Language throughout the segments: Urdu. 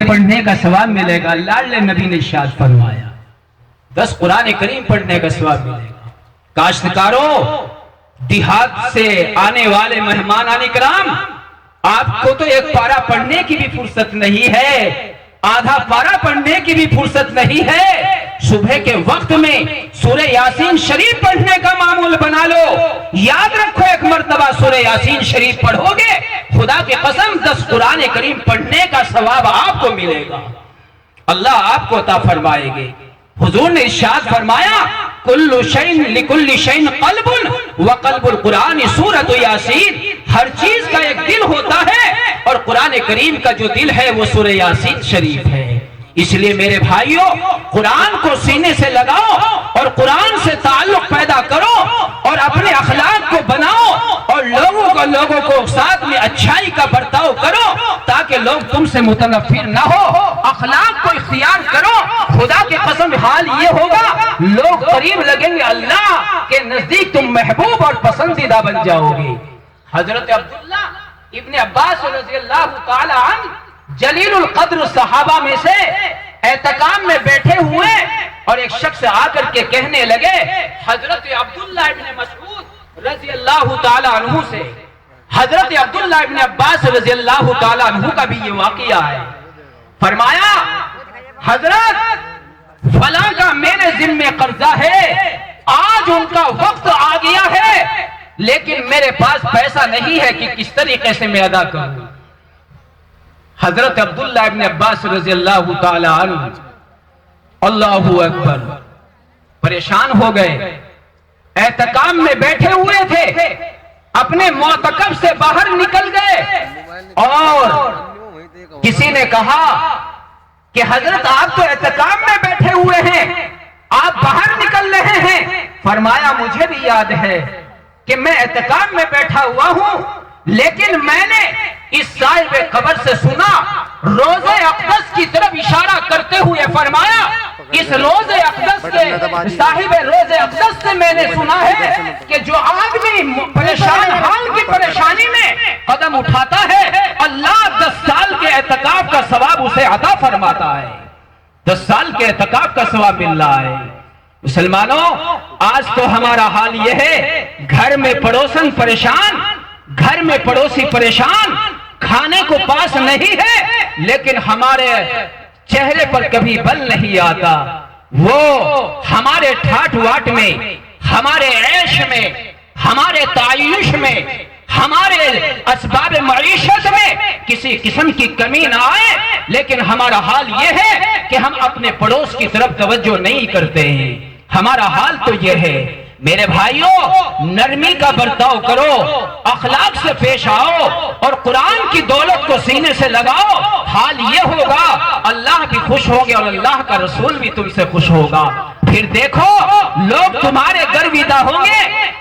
پڑھنے کا ثواب ملے گا. لاڈلے نبی نے ارشاد فرمایا 10 قرآن کریم پڑھنے کا ثواب ملے گا. کاشتکاروں، دیہات سے آنے والے مہمان کرام، آپ کو تو ایک پارہ پڑھنے کی بھی فرصت نہیں ہے، آدھا پارہ پڑھنے کی بھی فرصت نہیں ہے. صبح کے وقت میں سورہ یاسین شریف پڑھنے کا معمول بنا لو. یاد رکھو، ایک مرتبہ سورہ یاسین شریف پڑھو گے، خدا کی قسم 10 قرآن کریم پڑھنے کا ثواب آپ کو ملے گا، اللہ آپ کو عطا فرمائے گے. حضور نے ارشاد فرمایا کل شیء لکل شیء قلب وقلب القرآن سورۃ یاسین. ہر چیز کا ایک دل ہوتا ہے اور قرآن کریم کا جو دل ہے وہ سورہ یاسین شریف ہے. اس لیے میرے بھائیوں، قرآن کو سینے سے لگاؤ اور قرآن سے تعلق پیدا کرو اور اپنے اخلاق کو بناؤ اور لوگوں کو ساتھ میں اچھائی کا برتاؤ کرو تاکہ لوگ تم سے متنفر نہ ہو. اخلاق کو اختیار کرو. خدا کی قسم حال یہ ہوگا لوگ قریب لگیں گے، اللہ کے نزدیک تم محبوب اور پسندیدہ بن جاؤ گے. حضرت عبداللہ ابن عباس رضی اللہ تعالی عنہ جلیل القدر صحابہ میں سے اعتکام میں بیٹھے ہوئے اور ایک شخص آ کر کے کہنے لگے حضرت عبداللہ ابن مسعود رضی اللہ تعالی عنہ سے. حضرت عبداللہ ابن عباس رضی اللہ تعالی عنہ کا بھی یہ واقعہ ہے. فرمایا حضرت فلاں کا میرے ذمہ قرضہ ہے، آج ان کا وقت آ گیا ہے لیکن میرے پاس پیسہ نہیں ہے کہ کس طریقے سے میں ادا کروں. حضرت عبداللہ ابن عباس رضی اللہ تعالی عنہ اللہ اکبر پریشان ہو گئے. اعتکام میں بیٹھے ہوئے تھے، اپنے معتکف سے باہر نکل گئے اور کسی نے کہا کہ حضرت آپ تو اعتکام میں بیٹھے ہوئے ہیں، آپ باہر نکل رہے ہیں. فرمایا مجھے بھی یاد ہے کہ میں اعتکام میں بیٹھا ہوا ہوں لیکن میں نے اس صاحب قبر سے سنا، روز اقدس کی طرف اشارہ کرتے ہوئے فرمایا اس روز اقدس کے صاحب روز اقدس سے میں نے سنا ہے کہ جو آدمی پریشان حال کی پریشانی میں قدم اٹھاتا ہے اللہ 10 سال کے اعتکاف کا ثواب اسے عطا فرماتا ہے. 10 سال کے اعتکاف کا ثواب مل رہا ہے. مسلمانوں، آج تو ہمارا حال یہ ہے، گھر میں پڑوسن پریشان، گھر میں پڑوسی پریشان، کھانے کو پاس نہیں ہے لیکن ہمارے چہرے پر کبھی بل نہیں آتا. وہ ہمارے ٹھاٹ واٹ میں، ہمارے عیش میں، ہمارے تعیش میں، ہمارے اسباب معیشت میں کسی قسم کی کمی نہ آئے لیکن ہمارا حال یہ ہے کہ ہم اپنے پڑوس کی طرف توجہ نہیں کرتے ہیں. ہمارا حال تو یہ ہے. میرے بھائیوں، نرمی کا برتاؤ کرو، اخلاق سے پیش آؤ اور قرآن کی دولت کو سینے سے لگاؤ. حال یہ ہوگا اللہ بھی خوش ہوگے اور اللہ کا رسول بھی تم سے خوش ہوگا. پھر دیکھو لوگ تمہارے گرویدہ ہوں گے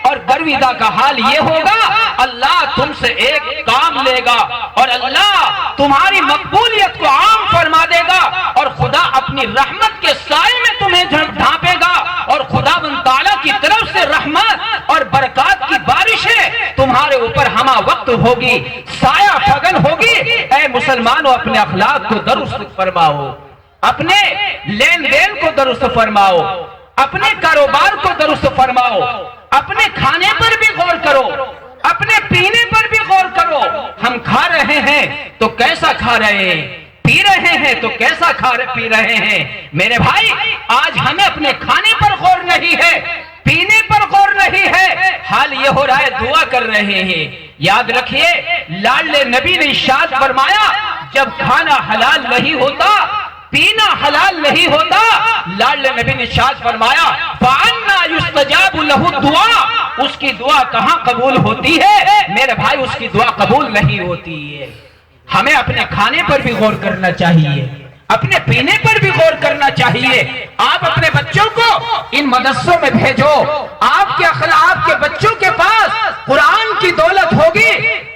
اور گرویدہ کا حال یہ ہوگا اللہ تم سے ایک کام لے گا اور اللہ تمہاری مقبولیت کو عام فرما دے گا اور خدا اپنی رحمت کے سائے میں تمہیں ڈھانپے گا اور خدا بن تعالیٰ کی طرف سے رحمت اور برکات کی بارشیں تمہارے اوپر ہمہ وقت ہوگی، سایہ فگن ہوگی. اے مسلمانوں، اپنے اخلاق کو درست فرماؤ، اپنے لین دین کو درست فرماؤ، اپنے کاروبار کو درست فرماؤ، اپنے کھانے پر بھی غور کرو، اپنے پینے پر بھی غور کرو. ہم کھا رہے ہیں تو کیسا کھا رہے ہیں، پی رہے ہیں تو کیسا پی رہے ہیں. میرے بھائی، آج ہمیں اپنے کھانے پر غور نہیں ہے، پینے پر غور نہیں ہے. حال یہ ہو رہا ہے دعا کر رہے ہیں. یاد رکھیے لاڈلے نبی نے ارشاد فرمایا جب کھانا حلال نہیں ہوتا، پینا حلال نہیں ہوتا، لاڈلے نبی نے ارشاد فرمایا فَأَنَّا يُسْتَجَابُ لَهُ الدُّعَاء، اس کی دعا کہاں قبول ہوتی ہے؟ میرے بھائی، اس کی دعا قبول نہیں ہوتی ہے. ہمیں اپنے کھانے پر بھی غور کرنا چاہیے، اپنے پینے پر بھی غور کرنا چاہیے. آپ اپنے بچوں کو ان مدرسوں میں بھیجو، آپ کے بچوں کے پاس قرآن کی دولت ہوگی،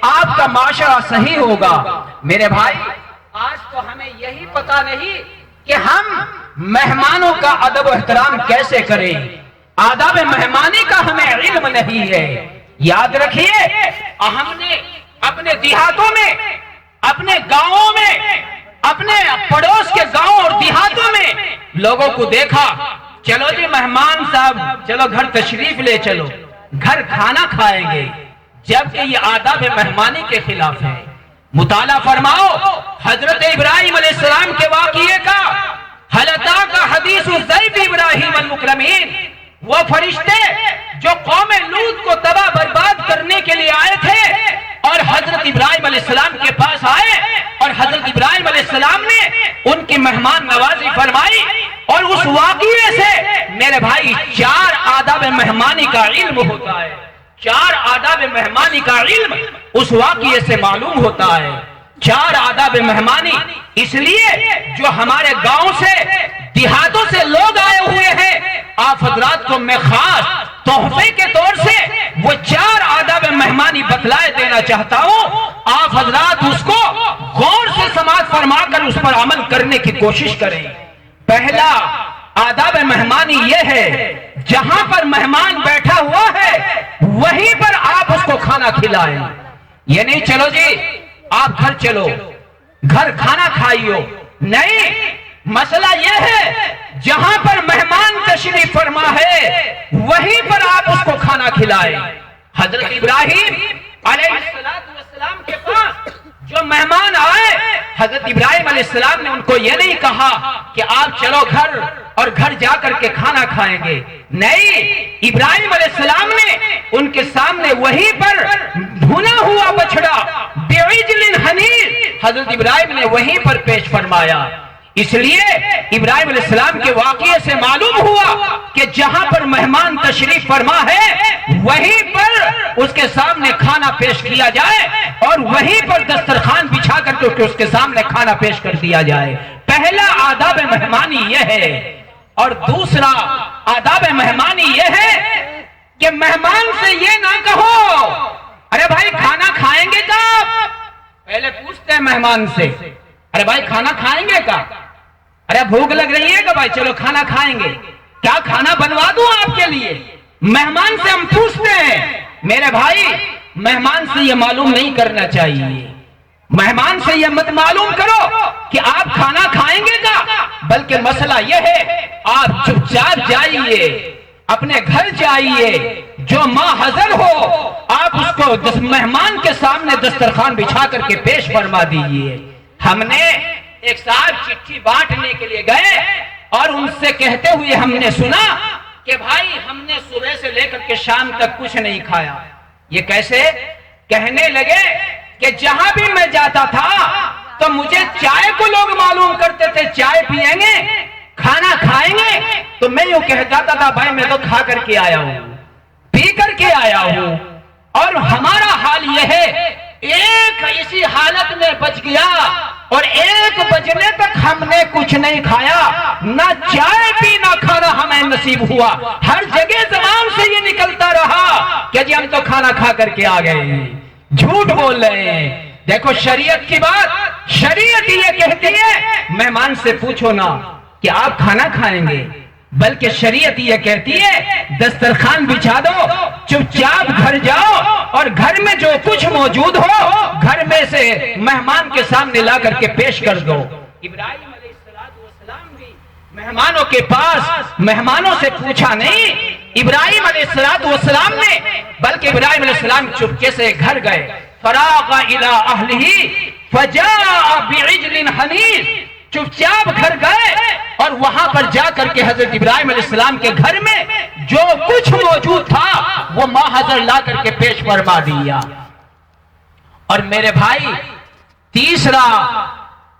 آپ کا معاشرہ صحیح ہوگا. میرے بھائی، آج تو ہمیں یہی پتا نہیں کہ ہم مہمانوں کا ادب و احترام کیسے کریں. آداب مہمانی کا ہمیں علم نہیں ہے. یاد رکھیے ہم نے اپنے دیہاتوں میں، اپنے گاؤں میں، اپنے پڑوس کے گاؤں اور دیہاتوں میں لوگوں کو دیکھا، چلو جی مہمان صاحب چلو گھر تشریف لے چلو، گھر کھانا کھائیں گے، جبکہ یہ آداب مہمانی کے خلاف ہے۔ مطالعہ فرماؤ حضرت ابراہیم علیہ السلام کے واقعے کا، هل اتاک حدیث ضیف ابراہیم المکرمین، وہ فرشتے جو قوم لوط کو تباہ برباد کرنے کے لیے آئے تھے اور حضرت ابراہیم علیہ السلام کے پاس آئے اور حضرت ابراہیم علیہ السلام نے ان کی مہمان نوازی فرمائی، اور اس واقعے سے میرے بھائی 4 آداب مہمانی کا علم ہوتا ہے، 4 آداب مہمانی کا علم اس واقعے سے معلوم ہوتا ہے۔ 4 آداب مہمانی اس لیے جو ہمارے گاؤں سے دیہاتوں سے لوگ آئے ہوئے ہیں، آپ حضرات کو میں خاص تحفے کے طور سے وہ 4 آداب مہمانی بتلائے دینا چاہتا ہوں۔ آپ حضرات اس کو غور سے سماعت فرما کر اس پر عمل کرنے کی کوشش کریں۔ پہلا آداب مہمانی یہ ہے، جہاں پر مہمان بیٹھا ہوا ہے وہیں پر آپ اس کو کھانا کھلائیں۔ یہ نہیں چلو جی آپ گھر چلو گھر کھانا کھائیو، نہیں، مسئلہ یہ ہے جہاں پر مہمان تشریف فرما ہے وہیں پر آپ اس کو کھانا کھلائیں۔ حضرت ابراہیم علیہ السلام کے پاس جو مہمان آئے، حضرت ابراہیم علیہ السلام نے ان کو یہ نہیں کہا کہ آپ چلو گھر اور گھر جا کر کے کھانا کھائیں گے، نہیں، ابراہیم علیہ السلام نے ان کے سامنے وہیں پر بھنا ہوا بچڑا بعجل حنیذ حضرت ابراہیم نے وہیں پر پیش فرمایا۔ اس لیے ابراہیم علیہ السلام کے واقعے سے معلوم ہوا کہ جہاں پر مہمان تشریف فرما ہے وہیں پر اس کے سامنے کھانا پیش کیا جائے اور وہیں پر دسترخوان بچھا کر کے اس کے سامنے کھانا پیش کر دیا جائے۔ پہلا آداب مہمانی یہ ہے، اور دوسرا آداب مہمانی یہ ہے کہ مہمان سے یہ نہ کہو ارے بھائی کھانا کھائیں گے کیا؟ پہلے پوچھتے ہیں مہمان سے، ارے بھائی کھانا کھائیں گے کیا؟ ارے بھوک لگ رہی ہے کہ بھائی چلو کھانا کھائیں گے، کیا کھانا بنوا دوں آپ کے لیے؟ مہمان سے ہم پوچھتے ہیں۔ میرے بھائی مہمان سے یہ معلوم نہیں کرنا چاہیے، مہمان سے یہ مت معلوم کرو کہ آپ کھانا کھائیں گے کیا، بلکہ مسئلہ یہ ہے آپ چپ چاپ جائیے، اپنے گھر جائیے، جو ماں حضر ہو آپ اس کو مہمان کے سامنے دسترخوان بچھا کر کے پیش فرما دیجیے۔ ہم نے ایک ساتھ چٹھی بانٹنے کے لیے گئے اور ان سے کہتے ہوئے ہم نے سنا کہ بھائی ہم نے صبح سے لے کر کے شام تک کچھ نہیں کھایا۔ یہ کیسے؟ کہنے لگے کہ جہاں بھی میں جاتا تھا تو مجھے چائے کو لوگ معلوم کرتے تھے، چائے پیئیں گے کھانا کھائیں گے، تو میں یوں کہتا تھا بھائی میں تو کھا کر کے آیا ہوں، پی کر کے آیا ہوں۔ اور ہمارا حال یہ ہے، ایک اسی حالت میں بچ گیا اور 1 بجنے تک ہم نے کچھ نہیں کھایا، نہ چائے پی نہ کھانا ہمیں نصیب ہوا۔ ہر جگہ زبان سے یہ نکلتا رہا کہ جی ہم تو کھانا کھا کر کے آ گئے ہیں، جھوٹ بول رہے ہیں۔ دیکھو شریعت کی بات، شریعت یہ کہتی ہے مہمان سے پوچھو نہ کہ آپ کھانا کھائیں گے، بلکہ شریعت یہ کہتی ہے دسترخوان بچھا دو، چپ چاپ گھر جاؤ اور گھر میں جو کچھ موجود ہو گھر میں سے مہمان کے سامنے لا کر کے پیش کر دو۔ ابراہیم علیہ السلام بھی مہمانوں کے پاس مہمانوں سے پوچھا نہیں، ابراہیم علیہ السلام نے، بلکہ ابراہیم علیہ السلام چپکے سے گھر گئے، فراغ الی اہلہ فجاء بعجل حنیذ، چپ چاپ گھر گئے اور وہاں پر جا کر کے حضرت ابراہیم علیہ السلام کے گھر میں جو کچھ موجود تھا وہ ماں حضر لا کر کے پیش فرما دیا۔ اور میرے بھائی تیسرا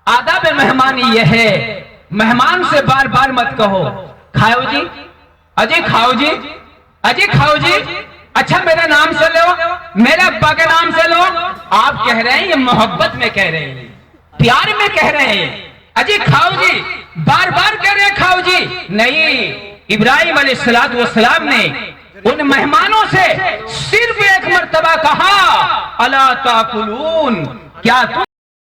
آداب مہمانی یہ ہے، مہمان سے بار بار مت کہو کھاؤ جی، اجی کھاؤ جی، اجی کھاؤ جی، اچھا میرا نام سے لو، میرے ابا کے نام سے لو۔ آپ کہہ رہے ہیں یہ محبت میں کہہ رہے ہیں، پیار میں کہہ رہے ہیں، اجی کھاؤ جی، بار بار کہہ رہے کھاؤ جی، نہیں۔ ابراہیم علیہ السلام نے ان مہمانوں سے صرف ایک مرتبہ کہا الا تاکلون، کیا تم